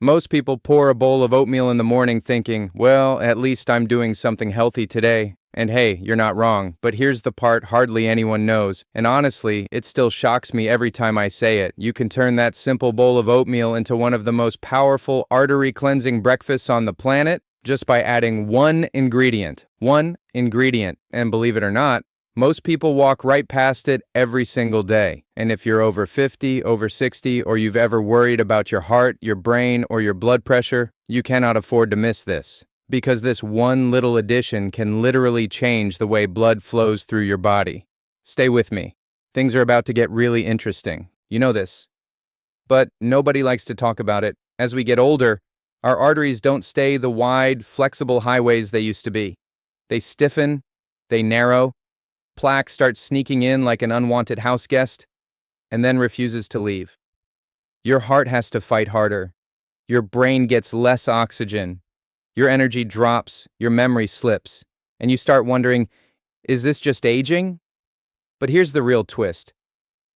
Most people pour a bowl of oatmeal in the morning thinking, well, at least I'm doing something healthy today. And hey, you're not wrong, but here's the part hardly anyone knows, and honestly, it still shocks me every time I say it. You can turn that simple bowl of oatmeal into one of the most powerful artery-cleansing breakfasts on the planet just by adding one ingredient. And believe it or not, most people walk right past it every single day. And if you're over 50, over 60, or you've ever worried about your heart, your brain, or your blood pressure, you cannot afford to miss this. Because this one little addition can literally change the way blood flows through your body. Stay with me. Things are about to get really interesting. You know this. But nobody likes to talk about it. As we get older, our arteries don't stay the wide, flexible highways they used to be. They stiffen, they narrow, plaque starts sneaking in like an unwanted house guest, and then refuses to leave. Your heart has to fight harder. Your brain gets less oxygen. Your energy drops, your memory slips, and you start wondering, is this just aging? But here's the real twist.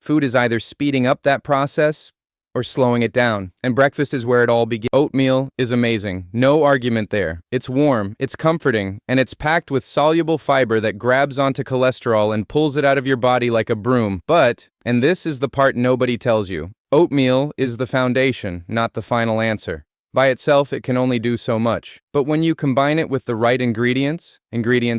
Food is either speeding up that process or slowing it down, and breakfast is where it all begins. Oatmeal is amazing, no argument there. It's warm, it's comforting, and it's packed with soluble fiber that grabs onto cholesterol and pulls it out of your body like a broom. But, and this is the part nobody tells you, oatmeal is the foundation, not the final answer. By itself, it can only do so much. But when you combine it with the right ingredients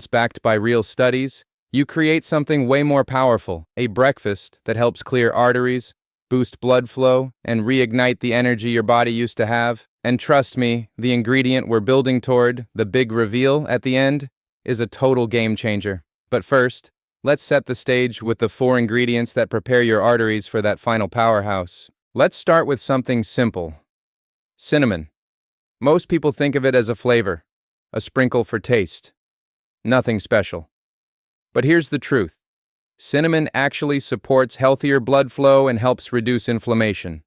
backed by real studies, you create something way more powerful, a breakfast that helps clear arteries, boost blood flow, and reignite the energy your body used to have. And trust me, the ingredient we're building toward, the big reveal at the end, is a total game changer. But first, let's set the stage with the 4 ingredients that prepare your arteries for that final powerhouse. Let's start with something simple. Cinnamon. Most people think of it as a flavor, a sprinkle for taste. Nothing special. But here's the truth. Cinnamon actually supports healthier blood flow and helps reduce inflammation.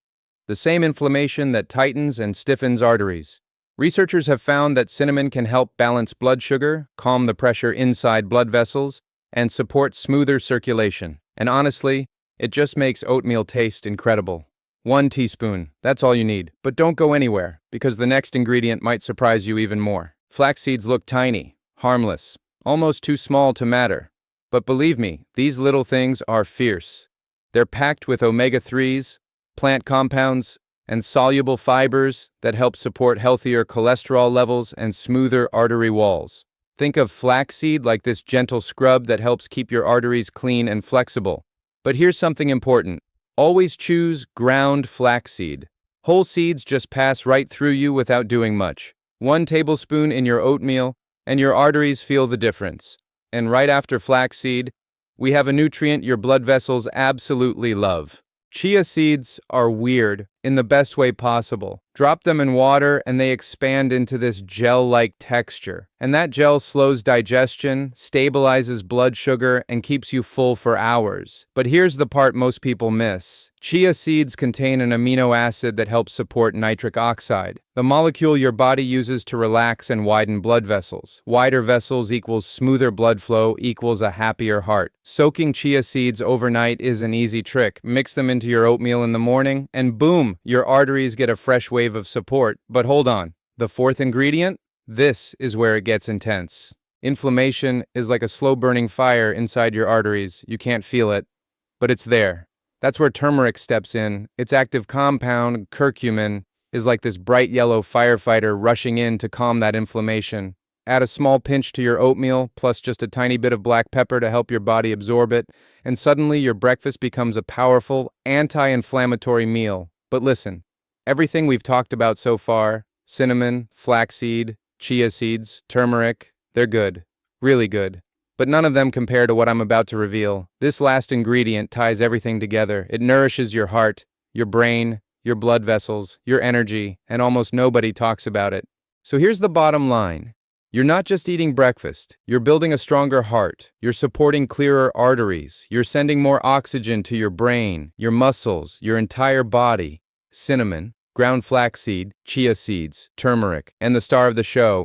The same inflammation that tightens and stiffens arteries. Researchers have found that cinnamon can help balance blood sugar, calm the pressure inside blood vessels, and support smoother circulation. And honestly, it just makes oatmeal taste incredible. 1 teaspoon, that's all you need. But don't go anywhere, because the next ingredient might surprise you even more. Flax seeds look tiny, harmless, almost too small to matter. But believe me, these little things are fierce. They're packed with omega-3s, plant compounds, and soluble fibers that help support healthier cholesterol levels and smoother artery walls. Think of flaxseed like this gentle scrub that helps keep your arteries clean and flexible. But here's something important. Always choose ground flaxseed. Whole seeds just pass right through you without doing much. 1 tablespoon in your oatmeal, and your arteries feel the difference. And right after flaxseed, we have a nutrient your blood vessels absolutely love. Chia seeds are weird in the best way possible. Drop them in water and they expand into this gel-like texture. And that gel slows digestion, stabilizes blood sugar, and keeps you full for hours. But here's the part most people miss. Chia seeds contain an amino acid that helps support nitric oxide, the molecule your body uses to relax and widen blood vessels. Wider vessels equals smoother blood flow equals a happier heart. Soaking chia seeds overnight is an easy trick. Mix them into your oatmeal in the morning, and boom, your arteries get a fresh wave of support. But hold on, the 4th ingredient? This is where it gets intense. Inflammation is like a slow-burning fire inside your arteries. You can't feel it, but it's there. That's where turmeric steps in. Its active compound, curcumin, is like this bright yellow firefighter rushing in to calm that inflammation. Add a small pinch to your oatmeal, plus just a tiny bit of black pepper to help your body absorb it, and suddenly your breakfast becomes a powerful, anti-inflammatory meal. But listen, everything we've talked about so far, cinnamon, flaxseed, chia seeds, turmeric, they're good, really good. But none of them compare to what I'm about to reveal. This last ingredient ties everything together. It nourishes your heart, your brain, your blood vessels, your energy, and almost nobody talks about it. So here's the bottom line. You're not just eating breakfast. You're building a stronger heart. You're supporting clearer arteries. You're sending more oxygen to your brain, your muscles, your entire body. Cinnamon, ground flaxseed, chia seeds, turmeric, and the star of the show,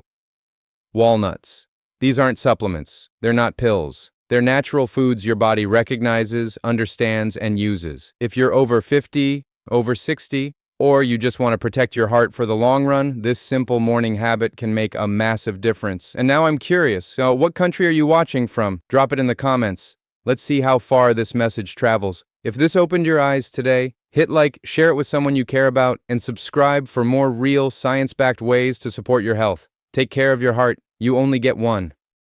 walnuts. These aren't supplements. They're not pills. They're natural foods your body recognizes, understands, and uses. If you're over 50, over 60, or you just want to protect your heart for the long run, this simple morning habit can make a massive difference. And now I'm curious, so what country are you watching from? Drop it in the comments. Let's see how far this message travels. If this opened your eyes today, hit like, share it with someone you care about, and subscribe for more real, science-backed ways to support your health. Take care of your heart. You only get one.